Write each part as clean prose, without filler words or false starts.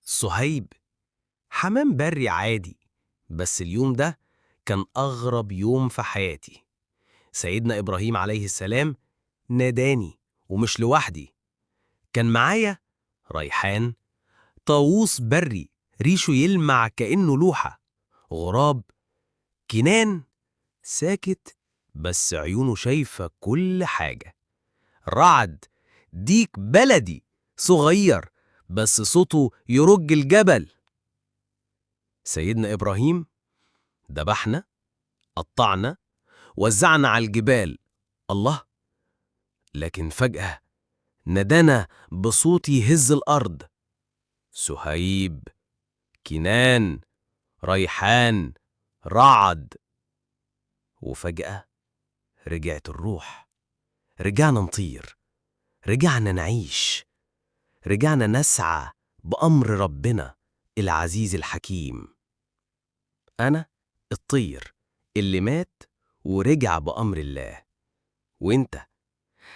صهيب، حمام بري عادي، بس اليوم ده كان أغرب يوم في حياتي. سيدنا إبراهيم عليه السلام ناداني، ومش لوحدي، كان معايا ريحان، طاووس بري ريشه يلمع كأنه لوحة، غراب، كنان ساكت بس عيونه شايفة كل حاجة، رعد، ديك بلدي صغير بس صوته يرج الجبل. سيدنا إبراهيم دبحنا، قطعنا، وزعنا على الجبال، الله، لكن فجأة ندانا بصوت يهز الأرض: سهيب، كنان، ريحان، رعد. وفجأة رجعت الروح، رجعنا نطير، رجعنا نعيش، رجعنا نسعى بأمر ربنا العزيز الحكيم. أنا الطير اللي مات ورجع بأمر الله. وإنت،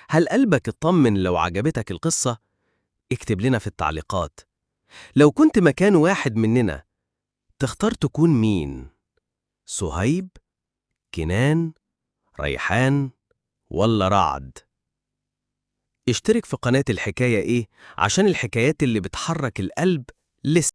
هل قلبك اطمن؟ لو عجبتك القصة اكتب لنا في التعليقات. لو كنت مكان واحد مننا تختار تكون مين؟ صهيب، كنان، ريحان، ولا رعد؟ اشترك في قناة الحكاية إيه عشان الحكايات اللي بتحرك القلب لسه